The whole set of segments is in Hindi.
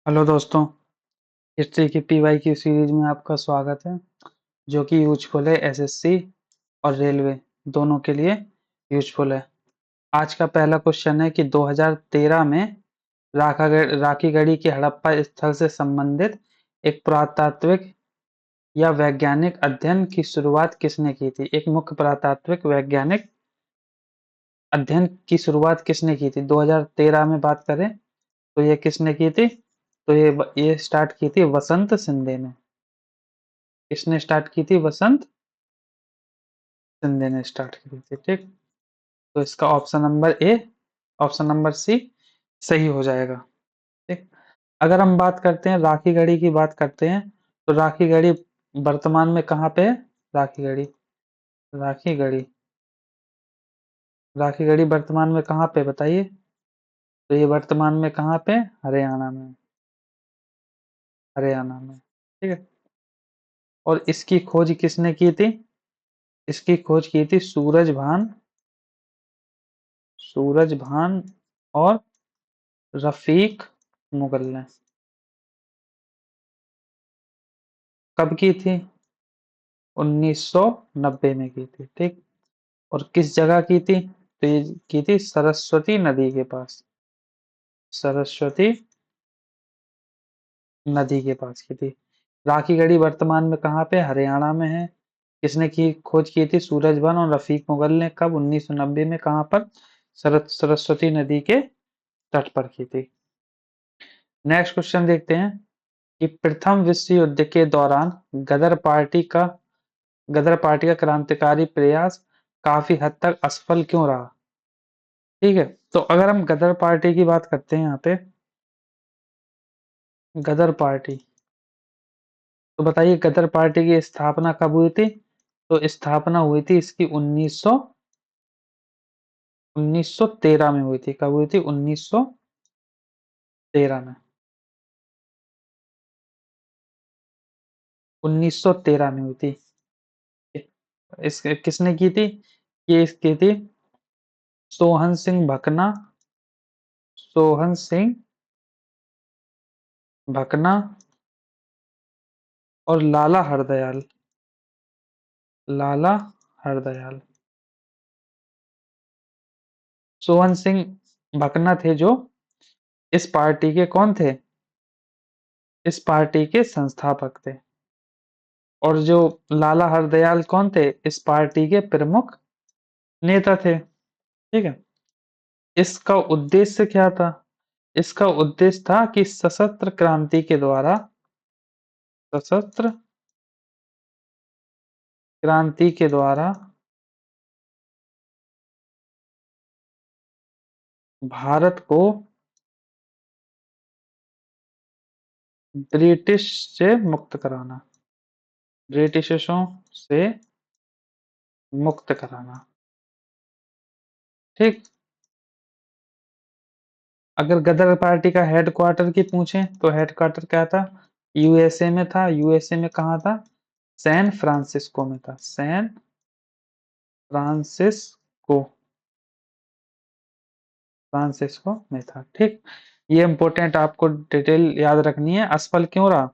हेलो दोस्तों, हिस्ट्री की पीवाई की सीरीज में आपका स्वागत है जो कि यूजफुल है एसएससी और रेलवे दोनों के लिए यूजफुल है। आज का पहला क्वेश्चन है कि 2013 में राखीगढ़ी के हड़प्पा स्थल से संबंधित एक पुरातात्विक या वैज्ञानिक अध्ययन की शुरुआत किसने की थी? एक मुख्य पुरातात्विक वैज्ञानिक अध्ययन की शुरुआत किसने की थी? 2013 में बात करें तो ये किसने की थी? तो ये स्टार्ट की थी वसंत शिंदे ने। किसने स्टार्ट की थी? वसंत शिंदे ने स्टार्ट की थी। ठीक, तो इसका option number A, option number C सही हो जाएगा। ठीक, अगर हम बात करते हैं राखी गढ़ी की बात करते हैं तो राखी गढ़ी वर्तमान में कहाँ पे है? राखी गढ़ी, राखी गढ़ी, राखी गढ़ी वर्तमान में कहाँ पे बताइए? तो ये वर्तमान में कहाँ पे? हरियाणा में, हरियाणा में। ठीक है, और इसकी खोज किसने की थी? इसकी खोज की थी सूरजभान, सूरजभान और रफीक मुगल ने। कब की थी? 1990 में की थी। ठीक, और किस जगह की थी? तो ये की थी सरस्वती नदी के पास, सरस्वती नदी के पास की थी। राखी गढ़ी वर्तमान में कहाँ पे? हरियाणा में है। किसने की खोज की थी? सूरजभान और रफीक मुगल ने। कब? 1990 में। कहाँ पर? सरस्वती नदी के तट पर की थी। नेक्स्ट क्वेश्चन देखते हैं कि प्रथम विश्व युद्ध के दौरान गदर पार्टी का क्रांतिकारी प्रयास काफी हद तक असफल क्यों रहा? ठीक है, तो अगर हम गदर पार्टी की बात करते हैं यहाँ पे, गदर पार्टी, तो बताइए गदर पार्टी की स्थापना कब हुई थी? तो स्थापना हुई थी इसकी 1913 में हुई थी। कब हुई थी? 1913 में, 1913 में हुई थी। इस किसने की थी? ये इसकी थी सोहन सिंह भकना, सोहन सिंह भकना और लाला हरदयाल, लाला हरदयाल। सोहन सिंह भकना थे जो इस पार्टी के कौन थे? इस पार्टी के संस्थापक थे। और जो लाला हरदयाल कौन थे? इस पार्टी के प्रमुख नेता थे। ठीक है, इसका उद्देश्य क्या था? इसका उद्देश्य था कि सशस्त्र क्रांति के द्वारा, सशस्त्र क्रांति के द्वारा भारत को ब्रिटिश से मुक्त कराना, ब्रिटिशों से मुक्त कराना। ठीक, अगर गदर पार्टी का हेडक्वार्टर की पूछें तो हेडक्वार्टर क्या था? यूएसए में था। यूएसए में कहाँ था? सैन फ्रांसिस्को में था, सैन फ्रांसिस्को, फ्रांसिस्को में था। ठीक, ये इंपॉर्टेंट आपको डिटेल याद रखनी है। असफल क्यों रहा?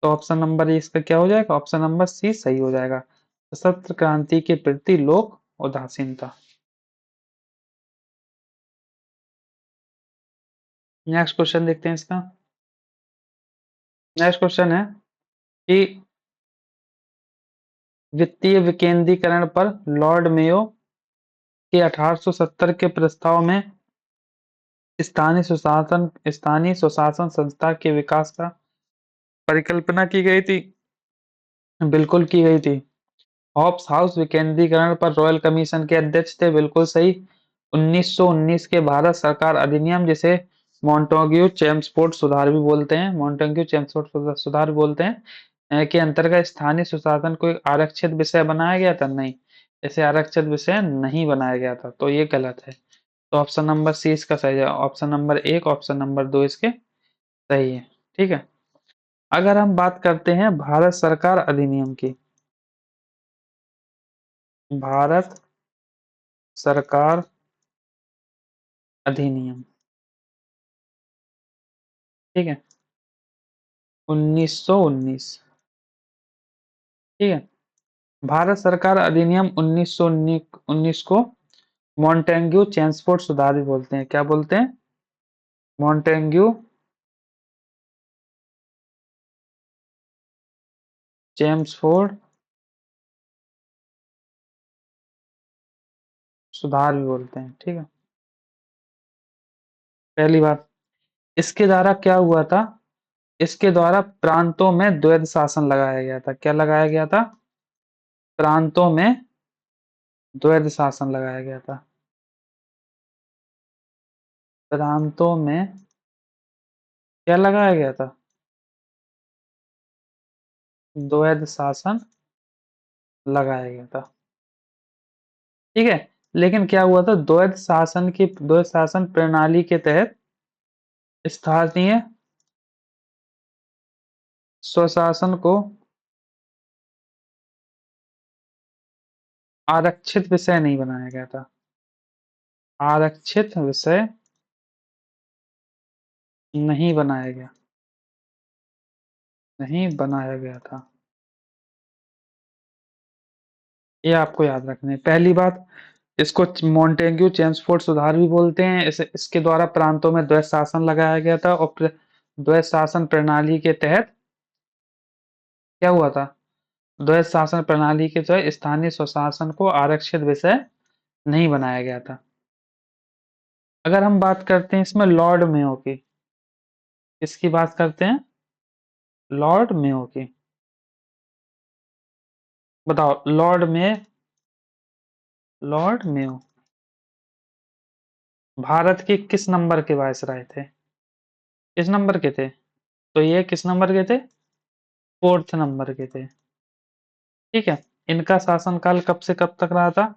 तो ऑप्शन नंबर इसका क्या हो जाएगा? ऑप्शन नंबर सी सही हो जाएगा। सशस्त्र क्रांति के प्रति लोक उदासीनता। नेक्स्ट क्वेश्चन देखते हैं इसका। नेक्स्ट क्वेश्चन है कि वित्तीय विकेंद्रीकरण पर लॉर्ड मेयो के 1870 के प्रस्ताव में स्थानीय स्वशासन संस्था के विकास का परिकल्पना की गई थी। बिल्कुल की गई थी। हॉब्स हाउस विकेंद्रीकरण पर रॉयल कमीशन के अध्यक्ष थे। बिल्कुल सही। 1919 के भारत सरकार अधिनियम, जिसे मॉन्टेग्यू चेम्सफोर्ड सुधार भी बोलते हैं, मॉन्टेग्यू चेम्सफोर्ड सुधार भी बोलते हैं, के अंतर्गत स्थानीय सुशासन को एक आरक्षित विषय बनाया गया था? नहीं, इसे आरक्षित विषय नहीं बनाया गया था, तो ये गलत है। तो ऑप्शन नंबर सी इसका सही है। ऑप्शन नंबर एक, ऑप्शन नंबर दो इसके सही है। ठीक है, अगर हम बात करते हैं भारत सरकार अधिनियम की, भारत सरकार अधिनियम, ठीक है, 1919। ठीक है। भारत सरकार अधिनियम 1919 को मॉन्टेग्यू चेम्सफोर्ड सुधार भी बोलते हैं। क्या बोलते हैं? मॉन्टेग्यू चेम्सफोर्ड सुधार भी बोलते हैं। ठीक है। पहली बात, इसके द्वारा क्या हुआ था? इसके द्वारा प्रांतों में द्वैध शासन लगाया गया था। क्या लगाया गया था? प्रांतों में द्वैध शासन लगाया गया था। प्रांतों में क्या लगाया गया था? द्वैध शासन लगाया गया था। ठीक है। लेकिन क्या हुआ था? द्वैध शासन प्रणाली के तहत स्थानीय स्वशासन को आरक्षित विषय नहीं बनाया गया था। आरक्षित विषय नहीं बनाया गया, नहीं बनाया गया था। ये आपको याद रखना है। पहली बात, इसको मॉन्टेग्यू चेम्सफोर्ड सुधार भी बोलते हैं। इसके द्वारा प्रांतों में द्वैध शासन लगाया गया था और द्वैध शासन प्रणाली के तहत क्या हुआ था? द्वैध शासन प्रणाली के तहत स्थानीय स्वशासन को आरक्षित विषय नहीं बनाया गया था। अगर हम बात करते हैं इसमें लॉर्ड मेयो की, किसकी बात करते हैं? लॉर्ड मेयो की। बताओ, लॉर्ड मेयो भारत के किस नंबर के वायसराय थे? किस नंबर के थे? तो ये किस नंबर के थे? फोर्थ नंबर के थे। ठीक है। इनका शासनकाल कब से कब तक रहा था?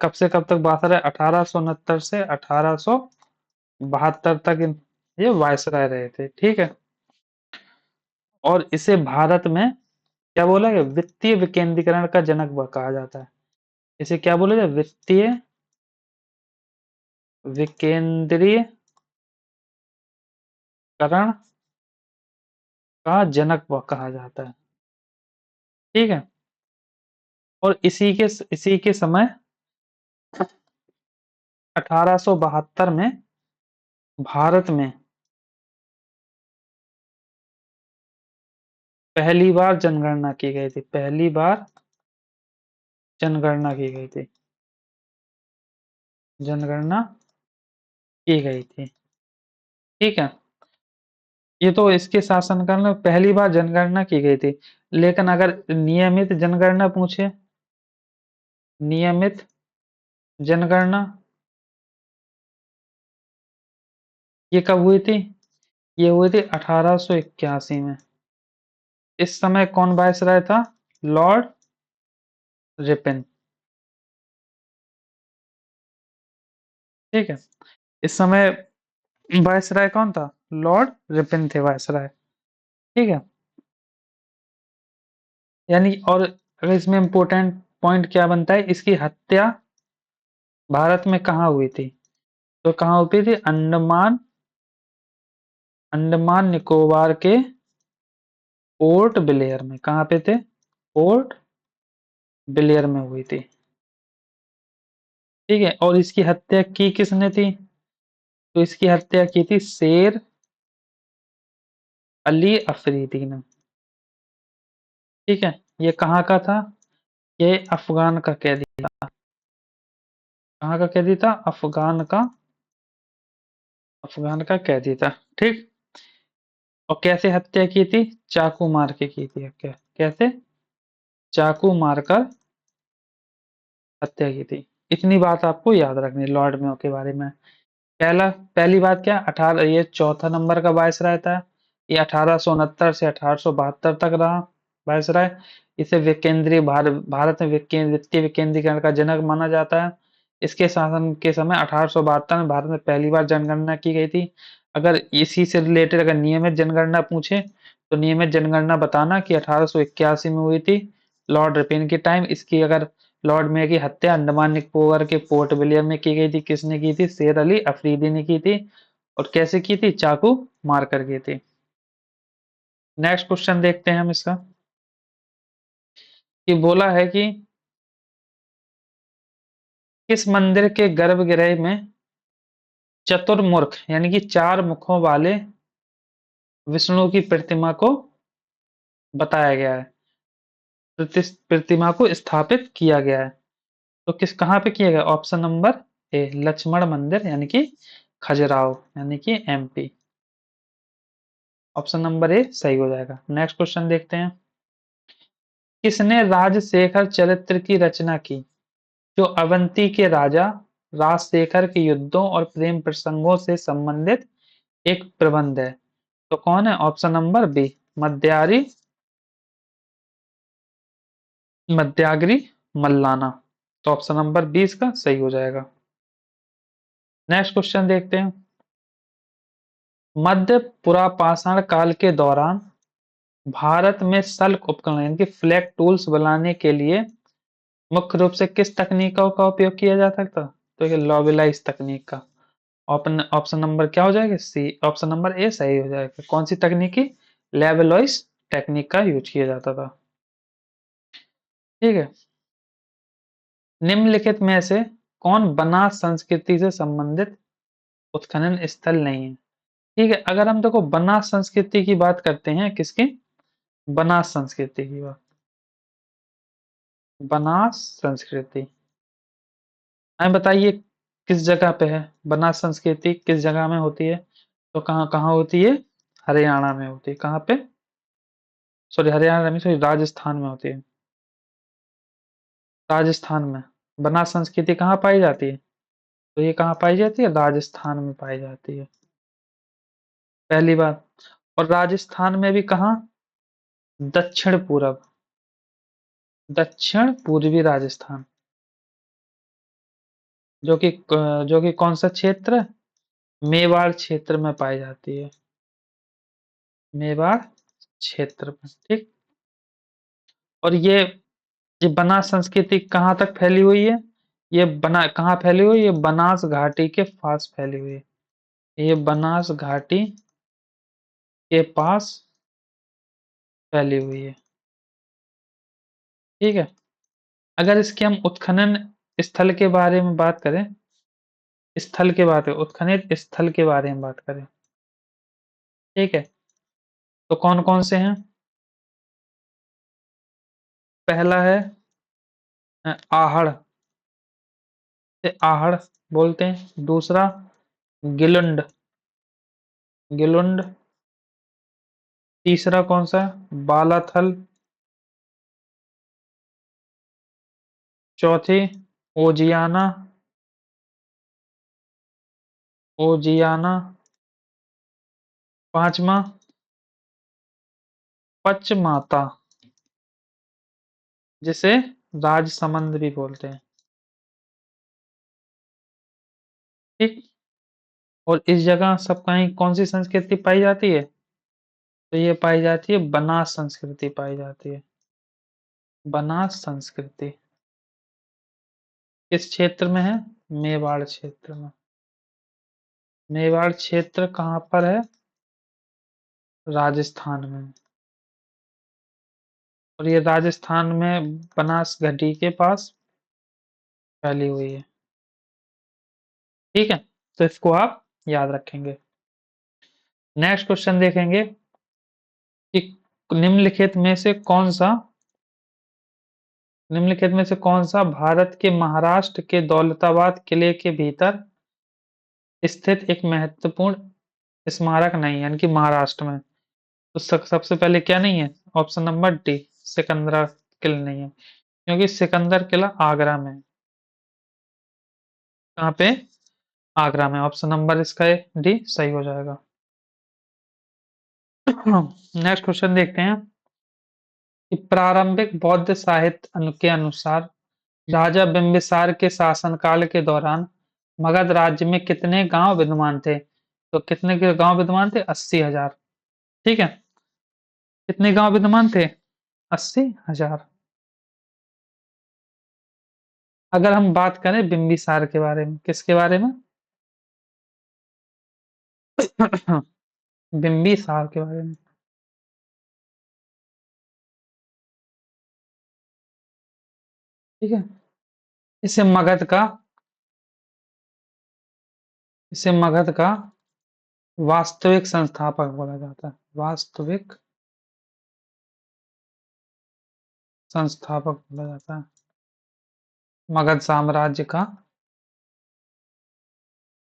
कब से कब तक बात है? 1869 से 1872 तक ये वायसराय रहे थे। ठीक है। और इसे भारत में क्या बोला गया? वित्तीय विकेंद्रीकरण का जनक कहा जाता है। इसे क्या बोला जाए? वित्तीय विकेंद्रीकरण का जनक कहा जाता है। ठीक है। और इसी के समय 1872 में भारत में पहली बार जनगणना की गई थी। पहली बार जनगणना की गई थी। जनगणना की गई थी। ठीक है। ये तो इसके शासनकाल में पहली बार जनगणना की गई थी। लेकिन अगर नियमित जनगणना पूछे, नियमित जनगणना ये कब हुई थी? ये हुई थी 1881 में। इस समय कौन वायसराय था? Lord Ripon. ठीक है। इस समय वायसराय कौन था? लॉर्ड रिपन थे वायसराय। ठीक है। यानी और अगर इसमें इंपॉर्टेंट पॉइंट क्या बनता है, इसकी हत्या भारत में कहाँ हुई थी? तो कहाँ हुई थी? अंडमान निकोबार के पोर्ट ब्लेयर में। कहाँ पे थे? पोर्ट ब्लेयर में हुई थी। ठीक है। और इसकी हत्या की किसने थी? तो इसकी हत्या की थी शेर अली अफरीदी ने। ठीक है। ये कहाँ का था? ये अफगान का कैदी था। कहाँ का कैदी था? अफगान का कैदी था। ठीक। और कैसे हत्या की थी? चाकू मार के की थी। कैसे? चाकू मारकर हत्या की थी। इतनी बात आपको याद रखनी है लॉर्ड मेयो के बारे में। पहली बात क्या? 18 ये चौथा नंबर का वायसराय था। ये 1869 से 1872 तक रहा वायसराय। इसे भारत में वित्तीय विकेंद्रीकरण का जनक माना जाता है। इसके शासन के समय 1872 में भारत में पहली बार जनगणना की गई थी। अगर इसी से रिलेटेड अगर नियमित जनगणना पूछे, तो नियमित जनगणना बताना कि 1881 में हुई थी लॉर्ड रिपेन के टाइम। इसकी अगर लॉर्ड मेयो की हत्या अंडमान निकोबार के पोर्ट विलियम में की गई थी। किसने की थी? शेर अली अफरीदी ने की थी। और कैसे की थी? चाकू मार कर की थी। नेक्स्ट क्वेश्चन देखते हैं हम इसका, कि बोला है कि किस मंदिर के गर्भगृह में चतुर्मुख यानी कि 4 मुखों वाले विष्णु की प्रतिमा को बताया गया है, प्रतिमा को स्थापित किया गया है। तो किस कहाँ पे किया गया? ऑप्शन नंबर ए, लक्ष्मण मंदिर यानी कि खजुराहो यानी कि एमपी। ऑप्शन नंबर ए सही हो जाएगा। नेक्स्ट क्वेश्चन देखते हैं, किसने राजशेखर चरित्र की रचना की? जो अवंती के राजा राजशेखर के युद्धों और प्रेम प्रसंगों से संबंधित एक प्रबंध है। तो कौन है? ऑप्शन नंबर बी, मद्यारी मद्याग्री मल्लाना। तो ऑप्शन नंबर 20 का सही हो जाएगा। नेक्स्ट क्वेश्चन देखते हैं, मध्य पुरापाषाण काल के दौरान भारत में सल्क उपकरण यानी कि फ्लैग टूल्स बनाने के लिए मुख्य रूप से किस तकनीकों का उपयोग किया जाता था? तो ये लॉबलाइज तकनीक का। ऑप्शन नंबर क्या हो जाएगा? सी, ऑप्शन नंबर ए सही हो जाएगा। कौन सी तकनीकी? लेबलॉइस टेक्निक का यूज किया जाता था। ठीक है। निम्नलिखित में से कौन बनास संस्कृति से संबंधित उत्खनन स्थल नहीं है? ठीक है, अगर हम देखो बनास संस्कृति की बात करते हैं, किसकी? बनास संस्कृति की बात। बनास संस्कृति, हमें बताइए किस जगह पे है बनास संस्कृति, किस जगह में होती है? तो कहाँ कहाँ होती है? हरियाणा में होती है। कहाँ पे? सॉरी, हरियाणा में, सॉरी, राजस्थान में होती है। राजस्थान में बनास संस्कृति कहाँ पाई जाती है? तो ये कहाँ पाई जाती है? राजस्थान में पाई जाती है, पहली बात। और राजस्थान में भी कहाँ? दक्षिण पूरब, दक्षिण पूर्वी राजस्थान, जो कि कौन सा क्षेत्र? मेवाड़ क्षेत्र में पाई जाती है, मेवाड़ क्षेत्र में। ठीक। और ये बनास संस्कृति कहाँ तक फैली हुई है? ये बना कहाँ फैली हुई है? ये बनास घाटी के पास फैली हुई है। ये बनास घाटी के पास फैली हुई है। ठीक है। अगर इसके हम उत्खनन स्थल के बारे में बात करें, स्थल के बात है, उत्खनित स्थल के बारे में बात करें, ठीक है, तो कौन कौन से हैं? पहला है आहड़, से आहड़ बोलते हैं। दूसरा गिलुंड, गिलुंड। तीसरा कौन सा है? बालाथल। चौथी ओजियाना, ओजियाना। पांचवा पचमाता, जिसे राजसमंद भी बोलते हैं। ठीक। और इस जगह सब कहीं कौन सी संस्कृति पाई जाती है? तो ये पाई जाती है बनास संस्कृति पाई जाती है। बनास संस्कृति किस क्षेत्र में है? मेवाड़ क्षेत्र में। मेवाड़ क्षेत्र कहाँ पर है? राजस्थान में। और ये राजस्थान में बनास घाटी के पास फैली हुई है। ठीक है, तो इसको आप याद रखेंगे। नेक्स्ट क्वेश्चन देखेंगे कि निम्नलिखित में से कौन सा भारत के महाराष्ट्र के दौलताबाद किले के भीतर स्थित एक महत्वपूर्ण स्मारक नहीं है, यानी कि महाराष्ट्र में? तो सबसे पहले क्या नहीं है? ऑप्शन नंबर डी, सिकंदरा किला नहीं है, क्योंकि सिकंदर किला आगरा में है। कहाँ पे? आगरा में। ऑप्शन नंबर इसका है डी सही हो जाएगा। नेक्स्ट क्वेश्चन देखते हैं कि प्रारंभिक बौद्ध साहित्य के अनुसार राजा बिंबिसार के शासनकाल के दौरान मगध राज्य में कितने गांव विद्यमान थे? तो कितने के गांव विद्यमान थे? 80,000। ठीक है, कितने गांव विद्यमान थे? 80,000। अगर हम बात करें बिंबिसार के बारे में, किसके बारे में? बिंबिसार के बारे में। ठीक है। इसे मगध का इसे मगध का वास्तविक संस्थापक बोला जाता है। वास्तविक संस्थापक बोला जाता है। मगध साम्राज्य का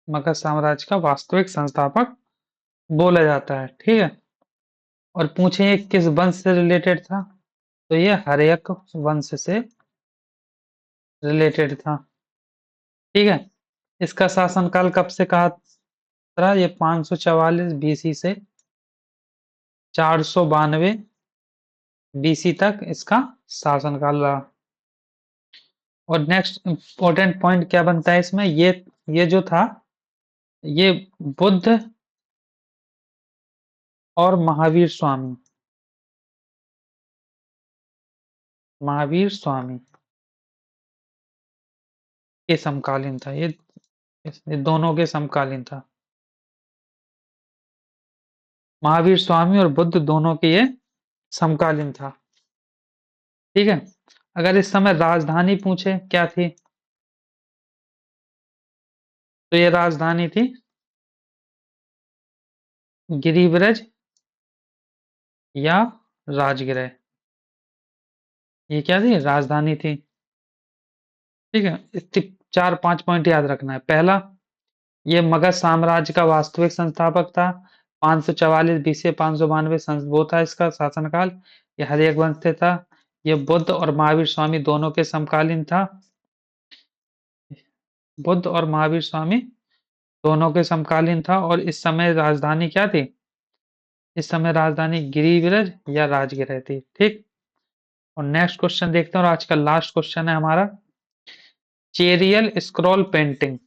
मगध साम्राज्य का वास्तविक संस्थापक बोला जाता है। ठीक है। और पूछे ये किस वंश से रिलेटेड था, तो ये हर्यक वंश से रिलेटेड था। ठीक है। इसका शासनकाल कब से कहा था, ये 544 बीसी से 492 बीसी तक इसका शासनकाल रहा। और नेक्स्ट इंपॉर्टेंट पॉइंट क्या बनता है इसमें, ये जो था, ये बुद्ध और महावीर स्वामी के समकालीन था। ये दोनों के समकालीन था। महावीर स्वामी और बुद्ध दोनों के ये समकालीन था। ठीक है। अगर इस समय राजधानी पूछे क्या थी, तो ये राजधानी थी गिरिव्रज या राजगृह। ये क्या थी, राजधानी थी। ठीक है। इसके 4-5 पॉइंट याद रखना है। पहला, ये मगध साम्राज्य का वास्तविक संस्थापक था। 544 बीसी 592 वो था इसका शासनकाल। ये हर्यक वंश से था। ये बुद्ध और महावीर स्वामी दोनों के समकालीन था। बुद्ध और महावीर स्वामी दोनों के समकालीन था। और इस समय राजधानी क्या थी, इस समय राजधानी गिरिव्रज या राजगृह थी। ठीक। और नेक्स्ट क्वेश्चन देखते हैं, और आज का लास्ट क्वेश्चन है हमारा। चेरियल स्क्रॉल पेंटिंग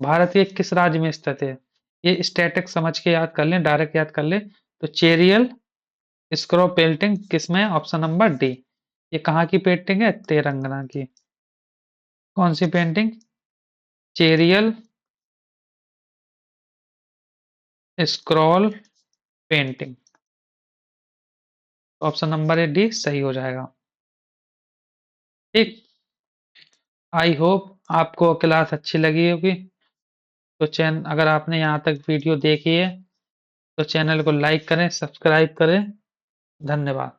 भारत के किस राज्य में स्थित है। ये स्टैटिक समझ के याद कर लें, डायरेक्ट याद कर लें। तो चेरियल स्क्रॉल पेंटिंग किस में है, ऑप्शन नंबर डी। ये कहाँ की पेंटिंग है, तेलंगाना की। कौन सी painting, Cheriyal scroll painting. Option number A D सही हो जाएगा। ठीक। आई होप आपको क्लास अच्छी लगी होगी। तो चैनल, अगर आपने यहाँ तक वीडियो देखी है, तो चैनल को लाइक करें, सब्सक्राइब करें। धन्यवाद।